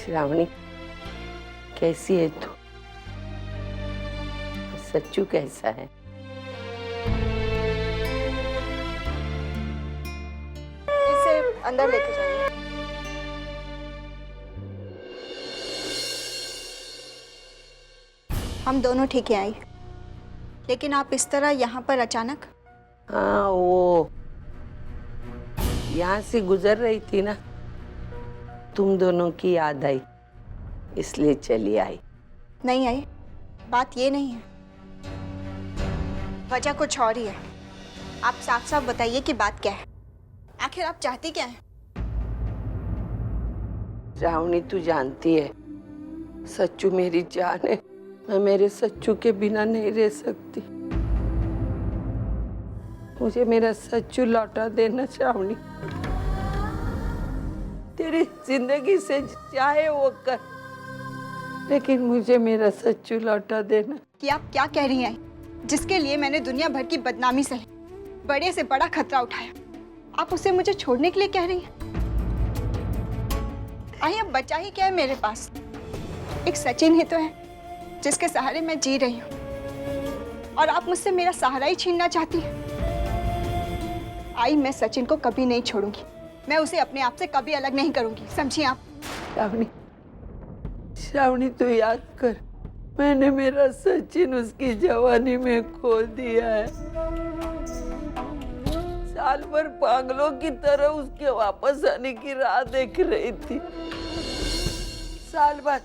श्रावणी, कैसी है तू? सच्चू कैसा है? इसे अंदर लेके जाइए। हम दोनों ठीक है आई, लेकिन आप इस तरह यहाँ पर अचानक? हाँ, वो यहाँ से गुजर रही थी ना, तुम दोनों की याद आई, इसलिए चली आई। नहीं आई, बात ये नहीं है, वजह कुछ और ही है। आप साफ साफ बताइए कि बात क्या है, आखिर आप चाहती क्या हैं? श्रावणी, तू जानती है सच्चू मेरी जान है, मैं मेरे सच्चू के बिना नहीं रह सकती। मुझे मेरा सच्चू लौटा देना श्रावणी। तेरी जिंदगी से चाहे वो कर, लेकिन मुझे मेरा सच्चू लौटा देना। कि आप क्या कह रही हैं, जिसके लिए मैंने दुनिया भर की बदनामी सही, बड़े से बड़ा खतरा उठाया, आप उसे मुझे छोड़ने के लिए कह रही हैं? आई, अब बचा ही क्या है मेरे पास? एक सचिन ही तो है जिसके सहारे मैं जी रही हूँ, और आप मुझसे मेरा सहारा ही छीनना चाहती हैं। आई, मैं सचिन को कभी नहीं छोड़ूंगी, मैं उसे अपने आप से कभी अलग नहीं करूंगी, समझिए आप? श्रावणी, श्रावणी तू याद कर, मैंने मेरा सचिन उसकी जवानी में खो दिया है। साल भर पागलों की तरह उसके वापस आने की राह देख रही थी। साल बाद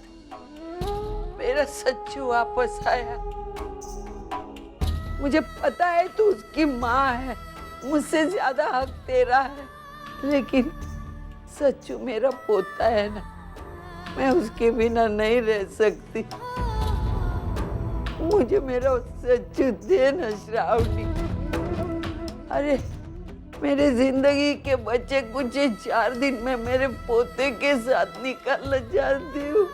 मेरा सच्चू वापस आया। मुझे पता है तू उसकी माँ है, मुझसे ज्यादा हक तेरा है, लेकिन सच्चू मेरा पोता है ना, मैं उसके बिना नहीं रह सकती। मुझे मेरा सच्चू दे ना श्रावणी। अरे मेरे जिंदगी के बचे कुछ 4 दिन में मेरे पोते के साथ निकालना चाहती हूँ।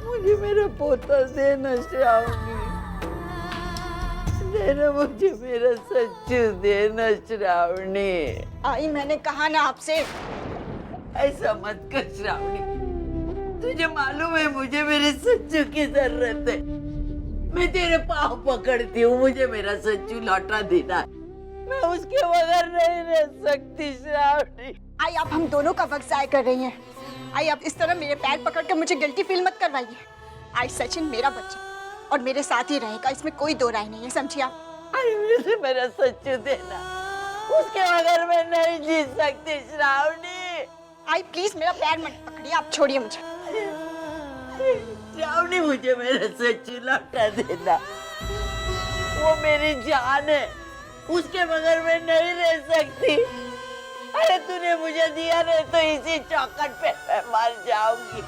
मुझे मेरा पोता देना श्रावणी, देना मुझे मेरा सच्चू देना श्रावणी। आई, मैंने कहा ना आपसे। ऐसा मत कर श्रावणी, तुझे मालूम है मुझे मेरे सच्चू की जरूरत है। मैं तेरे पाँव पकड़ती हूँ, मुझे मेरा सच्चू लौटा देना है। मैं उसके बगैर नहीं रह सकती श्रावणी। आई, आप हम दोनों का वक्त जाया कर रही हैं। आई, आप इस तरह मेरे पैर पकड़कर मुझे गिल्टी फील मत करवाइए। आई, सचिन मेरा बच्चा और मेरे साथ ही रहेगा, इसमें कोई दो राय नहीं है, समझिए आप? आई, मुझे मेरा सच्चू देना, उसके बगैर मैं नहीं जी सकती श्रावणी। आई प्लीज मेरा पैर मत पकड़िए, आप छोड़िए मुझे। श्रावणी, मुझे मेरा सच्चू लौटा देना, वो मेरी जान है, उसके बगैर मैं नहीं रह सकती। अरे तूने मुझे दिया नहीं तो इसी चौखट पे मैं मर जाऊंगी।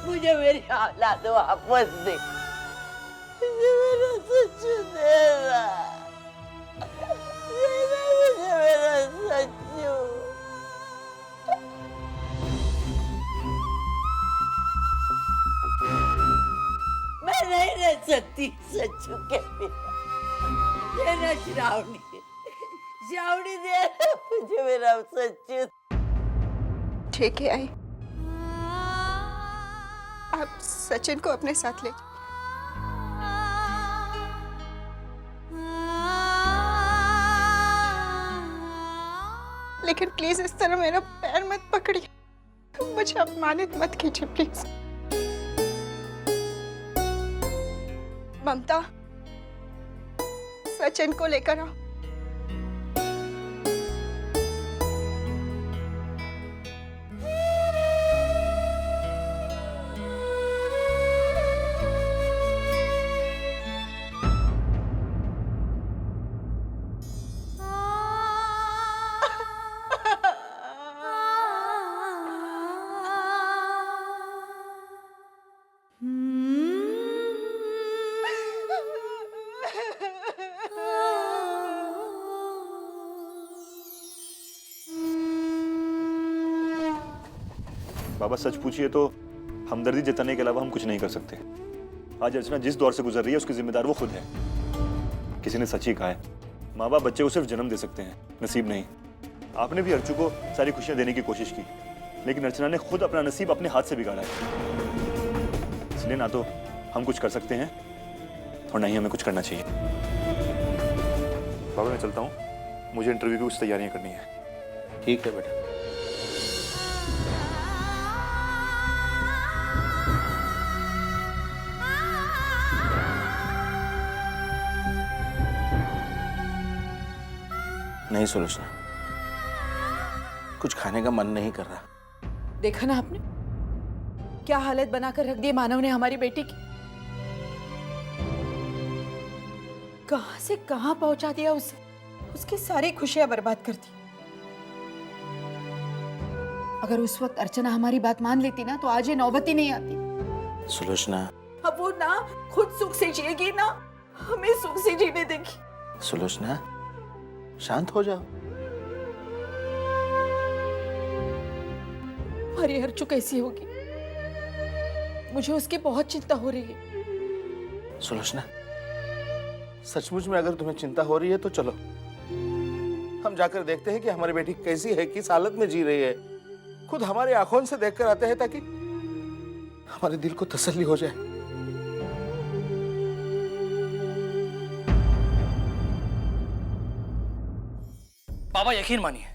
मुझे मेरी औलाद वापस दे, मुझे मेरा सच्चू देना, मुझे मेरा सच्चू। मैं नहीं रह सकती सच्चू के बिना। देना श्रावणी, श्रावणी दे मुझे मेरा सच्चू। ठीक है आई, आप सचिन को अपने साथ ले जाओ। लेकिन प्लीज इस तरह मेरा पैर मत पकड़िए, मुझे अपमानित मत कीजिए प्लीज। ममता, सचिन को लेकर आओ। बाबा सच पूछिए तो हमदर्दी जताने के अलावा हम कुछ नहीं कर सकते। आज अर्चना जिस दौर से गुजर रही है उसकी जिम्मेदार वो खुद है। किसी ने सच ही कहा है, माँ बाप बच्चे को सिर्फ जन्म दे सकते हैं, नसीब नहीं। आपने भी अर्चू को सारी खुशियां देने की कोशिश की, लेकिन अर्चना ने खुद अपना नसीब अपने हाथ से बिगाड़ा है। इसलिए ना तो हम कुछ कर सकते हैं और ना ही हमें कुछ करना चाहिए। बाबा मैं चलता हूँ, मुझे इंटरव्यू की कुछ तैयारियां करनी है। ठीक है बेटा। नहीं सुलोचना, कुछ खाने का मन नहीं कर रहा। देखा ना आपने क्या हालत बनाकर रख दी मानव ने हमारी बेटी की। कहां से कहां पहुंचा दिया उसे, उसकी सारी खुशियां बर्बाद कर दी। अगर उस वक्त अर्चना हमारी बात मान लेती ना तो आज ये नौबत ही नहीं आती। सुलोचना, अब वो ना खुद सुख से जिएगी ना हमें सुख से जीने देगी। सुलोचना शांत हो जाओ। हमारी हर्षु कैसी होगी, मुझे उसकी बहुत चिंता हो रही है। सुलोचना, सचमुच में अगर तुम्हें चिंता हो रही है तो चलो हम जाकर देखते हैं कि हमारी बेटी कैसी है, किस हालत में जी रही है। खुद हमारी आंखों से देखकर आते हैं ताकि हमारे दिल को तसल्ली हो जाए। बाबा यकीन मानिए,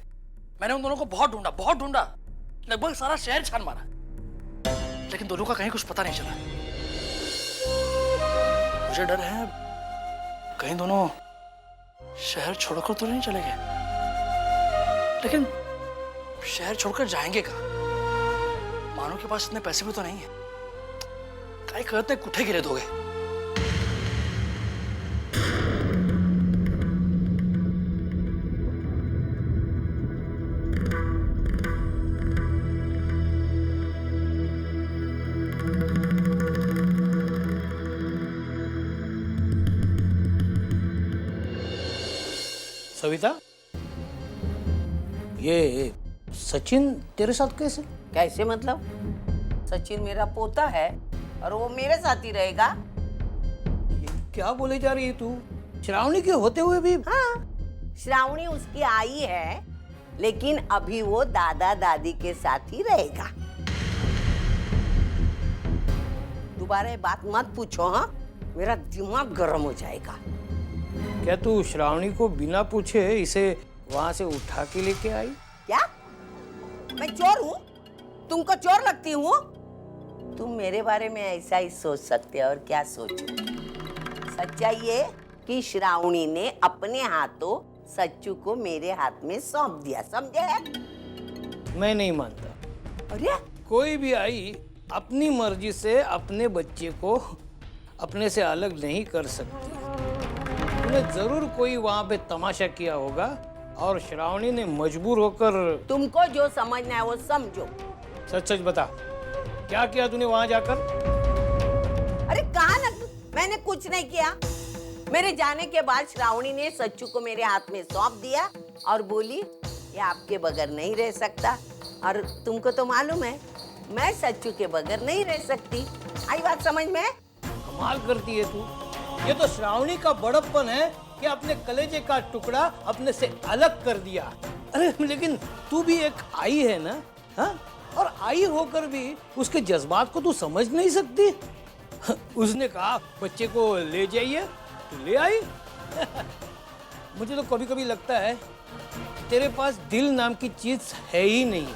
मैंने उन दोनों को बहुत ढूंढा, लगभग सारा शहर छान मारा, लेकिन दोनों का कहीं कुछ पता नहीं चला। मुझे डर है कहीं दोनों शहर छोड़कर तो नहीं चले गए। लेकिन शहर छोड़कर जाएंगे कहाँ? मानो के पास इतने पैसे भी तो नहीं है। काय कहते कुठे गिरे दोगे? सविता, ये सचिन तेरे साथ कैसे? कैसे मतलब? सचिन मेरा पोता है और वो मेरे साथ ही रहेगा। क्या बोले जा रही है तू? श्रावणी के होते हुए भी? हाँ, श्रावणी उसकी आई है, लेकिन अभी वो दादा दादी के साथ ही रहेगा। दोबारा ये बात मत पूछो, हाँ? मेरा दिमाग गर्म हो जाएगा। क्या तू श्रावणी को बिना पूछे इसे वहां से उठा के लेके आई? क्या मैं चोर हूँ? तुमको चोर लगती हूँ? तुम मेरे बारे में ऐसा ही सोच सकते हो, और क्या सोचो? सच्चाई ये कि श्रावणी ने अपने हाथों सच्चू को मेरे हाथ में सौंप दिया, समझे? मैं नहीं मानता। अरे कोई भी आई अपनी मर्जी से अपने बच्चे को अपने से अलग नहीं कर सकती। तूने जरूर कोई वहां पे तमाशा किया होगा और श्रावणी ने मजबूर होकर। तुमको जो समझना है वो समझो। सच सच बता, क्या किया तूने वहां जाकर? अरे कहा ना, मैंने कुछ नहीं किया। मेरे जाने के बाद श्रावणी ने सच्चू को मेरे हाथ में सौंप दिया और बोली ये आपके बगैर नहीं रह सकता, और तुमको तो मालूम है मैं सच्चू के बगैर नहीं रह सकती। आई बात समझ में? कमाल करती है तू। ये तो श्रावणी का बड़प्पन है कि अपने कलेजे का टुकड़ा अपने से अलग कर दिया। अरे लेकिन तू भी एक आई है ना, हाँ? और आई होकर भी उसके जज्बात को तू समझ नहीं सकती। उसने कहा बच्चे को ले जाइए, तू ले आई। मुझे तो कभी कभी लगता है तेरे पास दिल नाम की चीज है ही नहीं।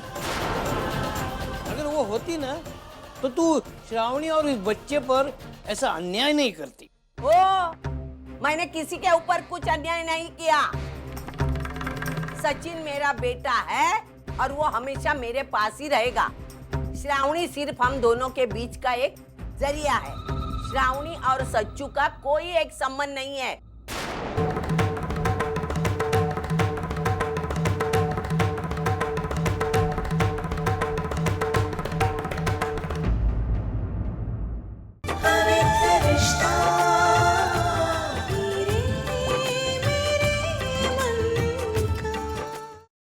अगर वो होती ना तो तू श्रावणी और इस बच्चे पर ऐसा अन्याय नहीं करती। ओ, मैंने किसी के ऊपर कुछ अन्याय नहीं किया। सचिन मेरा बेटा है और वो हमेशा मेरे पास ही रहेगा। श्रावणी सिर्फ हम दोनों के बीच का एक जरिया है। श्रावणी और सच्चू का कोई एक संबंध नहीं है।